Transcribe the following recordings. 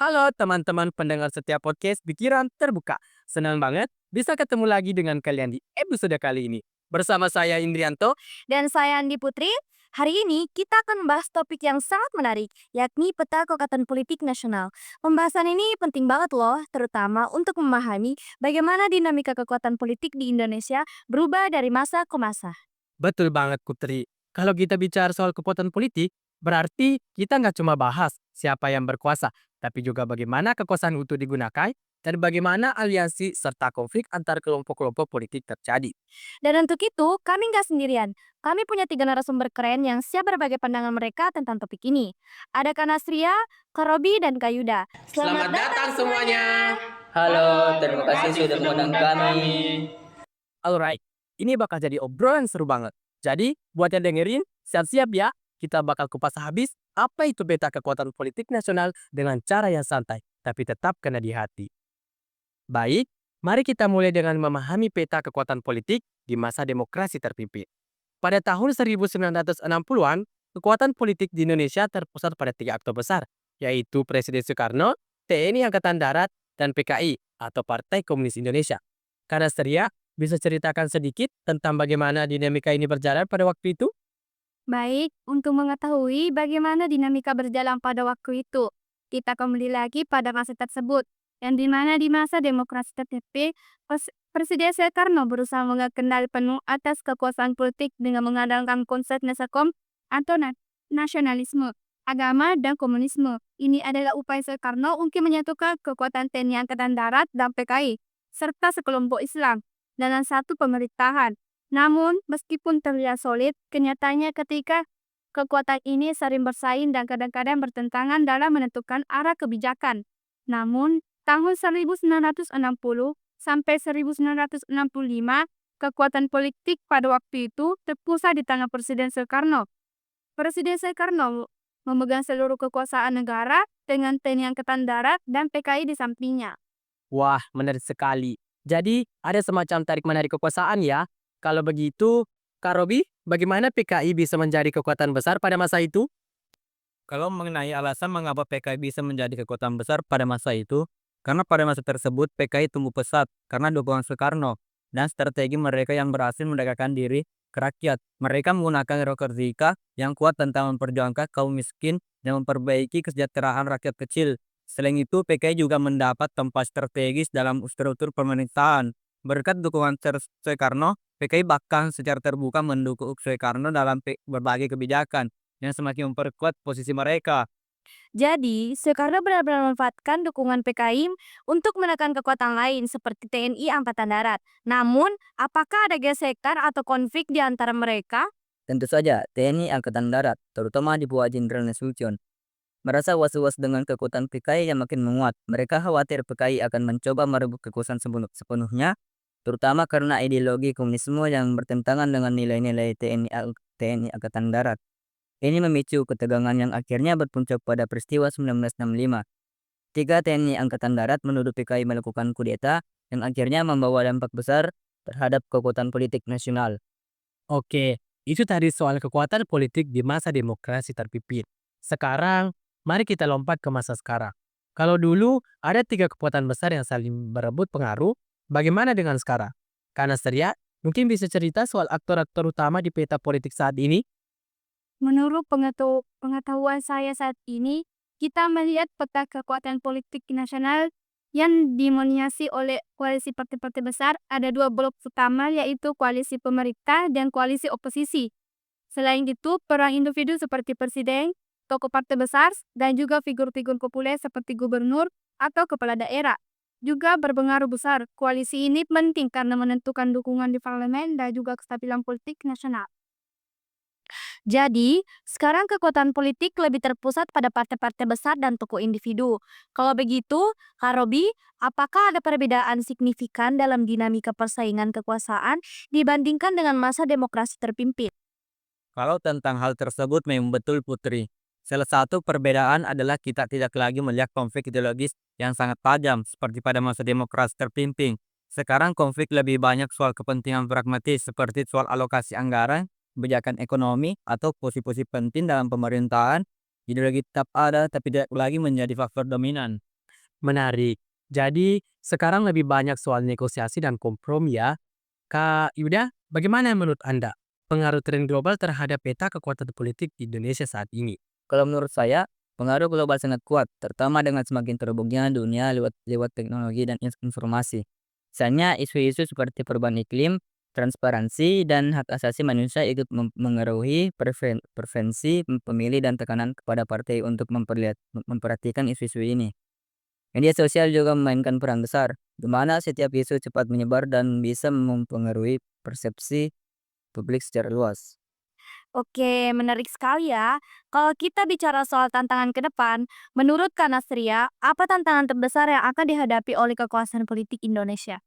Halo teman-teman pendengar setiap podcast Pikiran Terbuka. Senang banget bisa ketemu lagi dengan kalian di episode kali ini. Bersama saya Indrianto. Dan saya Andi Putri. Hari ini kita akan membahas topik yang sangat menarik, yakni peta kekuatan politik nasional. Pembahasan ini penting banget loh, terutama untuk memahami bagaimana dinamika kekuatan politik di Indonesia berubah dari masa ke masa. Betul banget Putri. Kalau kita bicara soal kekuatan politik, berarti kita nggak cuma bahas siapa yang berkuasa, tapi juga bagaimana kekuasaan itu digunakan dan bagaimana aliansi serta konflik antar kelompok-kelompok politik terjadi. Dan untuk itu, kami nggak sendirian. Kami punya tiga narasumber keren yang siap berbagi pandangan mereka tentang topik ini. Ada Kak Nasria, Kak Robi, dan Kak Yuda. Selamat datang semuanya! Halo, terima kasih sudah mengundang kami. Alright, ini bakal jadi obrolan seru banget. Jadi, buat yang dengerin, siap-siap ya. Kita bakal kupas habis apa itu peta kekuatan politik nasional dengan cara yang santai, tapi tetap kena di hati. Baik, mari kita mulai dengan memahami peta kekuatan politik di masa demokrasi terpimpin. Pada tahun 1960-an, kekuatan politik di Indonesia terpusat pada tiga aktor besar, yaitu Presiden Soekarno, TNI Angkatan Darat, dan PKI atau Partai Komunis Indonesia. Karena Seria, bisa ceritakan sedikit tentang bagaimana dinamika ini berjalan pada waktu itu? Baik, untuk mengetahui bagaimana dinamika berjalan pada waktu itu, kita kembali lagi pada masa tersebut, yang dimana di masa demokrasi terpimpin, Presiden Soekarno berusaha mengambil kendali penuh atas kekuasaan politik dengan mengandalkan konsep Nasakom atau nasionalisme, agama, dan komunisme. Ini adalah upaya Soekarno untuk menyatukan kekuatan TNI Angkatan Darat dan PKI, serta sekelompok Islam, dalam satu pemerintahan. Namun, meskipun terlihat solid, kenyataannya ketika kekuatan ini sering bersaing dan kadang-kadang bertentangan dalam menentukan arah kebijakan. Namun, tahun 1960 sampai 1965, kekuatan politik pada waktu itu terpusat di tangan Presiden Soekarno. Presiden Soekarno memegang seluruh kekuasaan negara dengan TNI Angkatan Darat dan PKI di sampingnya. Wah, menarik sekali. Jadi, ada semacam tarik-menarik kekuasaan ya. Kalau begitu, Kak Robi, bagaimana PKI bisa menjadi kekuatan besar pada masa itu? Kalau mengenai alasan mengapa PKI bisa menjadi kekuatan besar pada masa itu, karena pada masa tersebut PKI tumbuh pesat karena dukungan Soekarno dan strategi mereka yang berhasil mendekatkan diri ke rakyat. Mereka menggunakan retorika yang kuat tentang memperjuangkan kaum miskin dan memperbaiki kesejahteraan rakyat kecil. Selain itu, PKI juga mendapat tempat strategis dalam struktur pemerintahan. Berkat dukungan Soekarno, PKI bahkan secara terbuka mendukung Soekarno dalam berbagai kebijakan yang semakin memperkuat posisi mereka. Jadi, Soekarno benar-benar memanfaatkan dukungan PKI untuk menekan kekuatan lain seperti TNI Angkatan Darat. Namun, apakah ada gesekan atau konflik di antara mereka? Tentu saja, TNI Angkatan Darat, terutama di bawah Jenderal Nasution, merasa was-was dengan kekuatan PKI yang makin menguat. Mereka khawatir PKI akan mencoba merebut kekuasaan sepenuhnya, terutama karena ideologi komunisme yang bertentangan dengan nilai-nilai TNI Angkatan Darat. Ini memicu ketegangan yang akhirnya berpuncak pada peristiwa 1965. Tiga TNI Angkatan Darat menuduh PKI melakukan kudeta yang akhirnya membawa dampak besar terhadap kekuatan politik nasional. Oke, itu tadi soal kekuatan politik di masa demokrasi terpimpin. Sekarang, mari kita lompat ke masa sekarang. Kalau dulu ada tiga kekuatan besar yang saling berebut pengaruh, bagaimana dengan sekarang? Karena Seria, mungkin bisa cerita soal aktor-aktor utama di peta politik saat ini? Menurut pengetahuan saya saat ini, kita melihat peta kekuatan politik nasional yang didominasi oleh koalisi partai-partai besar. Ada dua blok utama, yaitu koalisi pemerintah dan koalisi oposisi. Selain itu, peran individu seperti presiden, tokoh partai besar, dan juga figur-figur populer seperti gubernur atau kepala daerah juga berpengaruh besar. Koalisi ini penting karena menentukan dukungan di parlemen dan juga kestabilan politik nasional. Jadi, sekarang kekuatan politik lebih terpusat pada partai-partai besar dan tokoh individu. Kalau begitu, Kak Robi, apakah ada perbedaan signifikan dalam dinamika persaingan kekuasaan dibandingkan dengan masa demokrasi terpimpin? Kalau tentang hal tersebut memang betul Putri. Salah satu perbedaan adalah kita tidak lagi melihat konflik ideologis yang sangat tajam seperti pada masa demokrasi terpimpin. Sekarang konflik lebih banyak soal kepentingan pragmatis seperti soal alokasi anggaran, kebijakan ekonomi, atau posisi-posisi penting dalam pemerintahan. Ideologi tetap ada tapi tidak lagi menjadi faktor dominan. Menarik. Jadi, sekarang lebih banyak soal negosiasi dan kompromi ya. Kak Yuda, bagaimana menurut Anda pengaruh tren global terhadap peta kekuatan politik di Indonesia saat ini? Kalau menurut saya, pengaruh global sangat kuat, terutama dengan semakin terhubungnya dunia lewat teknologi dan informasi. Misalnya, isu-isu seperti perubahan iklim, transparansi, dan hak asasi manusia ikut mengaruhi preferensi pemilih dan tekanan kepada partai untuk memperhatikan isu-isu ini. Media sosial juga memainkan peran besar, di mana setiap isu cepat menyebar dan bisa mempengaruhi persepsi publik secara luas. Oke, menarik sekali ya. Kalau kita bicara soal tantangan ke depan, menurut Kak Nasria, apa tantangan terbesar yang akan dihadapi oleh kekuasaan politik Indonesia?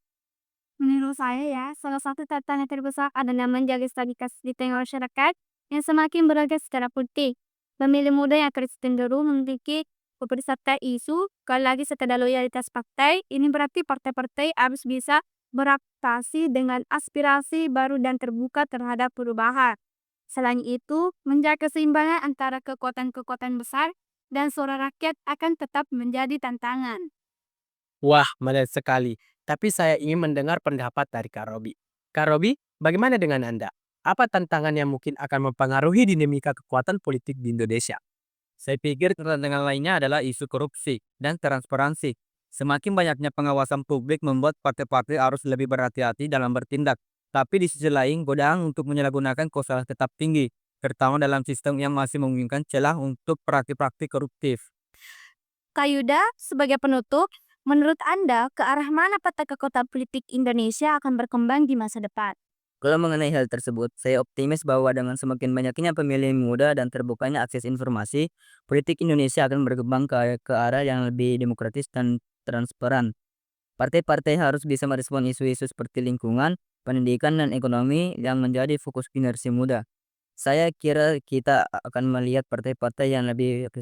Menurut saya ya, salah satu tantangan terbesar adalah menjaga stabilitas di tengah masyarakat yang semakin beragam secara politik. Pemilih muda yang akan cenderung memiliki beberapa isu, kalau lagi setelah loyalitas partai, ini berarti partai-partai harus bisa beradaptasi dengan aspirasi baru dan terbuka terhadap perubahan. Selain itu, menjaga keseimbangan antara kekuatan-kekuatan besar dan suara rakyat akan tetap menjadi tantangan. Wah, menarik sekali. Tapi saya ingin mendengar pendapat dari Kak Robi. Kak Robi, bagaimana dengan Anda? Apa tantangan yang mungkin akan mempengaruhi dinamika kekuatan politik di Indonesia? Saya pikir tantangan lainnya adalah isu korupsi dan transparansi. Semakin banyaknya pengawasan publik membuat partai-partai harus lebih berhati-hati dalam bertindak. Tapi di sisi lain, godaan untuk menyalahgunakan kekuasaan tetap tinggi, terutama dalam sistem yang masih memungkinkan celah untuk praktik-praktik koruptif. Kak Yuda, sebagai penutup, menurut Anda, ke arah mana peta kekuatan politik Indonesia akan berkembang di masa depan? Kalau mengenai hal tersebut, saya optimis bahwa dengan semakin banyaknya pemilih muda dan terbukanya akses informasi, politik Indonesia akan berkembang ke arah yang lebih demokratis dan transparan. Partai-partai harus bisa merespon isu-isu seperti lingkungan, pendidikan, dan ekonomi yang menjadi fokus generasi muda. Saya kira kita akan melihat partai-partai yang lebih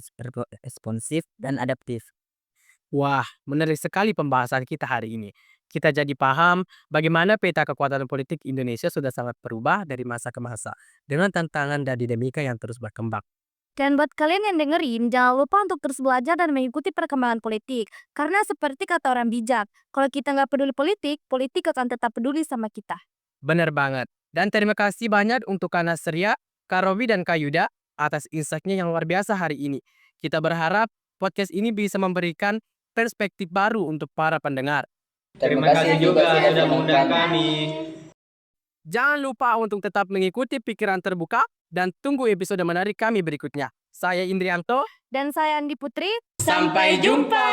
responsif dan adaptif. Wah, menarik sekali pembahasan kita hari ini. Kita jadi paham bagaimana peta kekuatan politik Indonesia sudah sangat berubah dari masa ke masa dengan tantangan dan dinamika yang terus berkembang. Dan buat kalian yang dengerin, jangan lupa untuk terus belajar dan mengikuti perkembangan politik. Karena seperti kata orang bijak, kalau kita nggak peduli politik, politik akan tetap peduli sama kita. Benar banget. Dan terima kasih banyak untuk Kak Nasria, Kak Robi, dan Kak Yuda atas insight-nya yang luar biasa hari ini. Kita berharap podcast ini bisa memberikan perspektif baru untuk para pendengar. Terima kasih juga sudah mengundang kami. Jangan lupa untuk tetap mengikuti pikiran terbuka dan tunggu episode menarik kami berikutnya. Saya Indrianto. Dan saya Andi Putri. Sampai jumpa.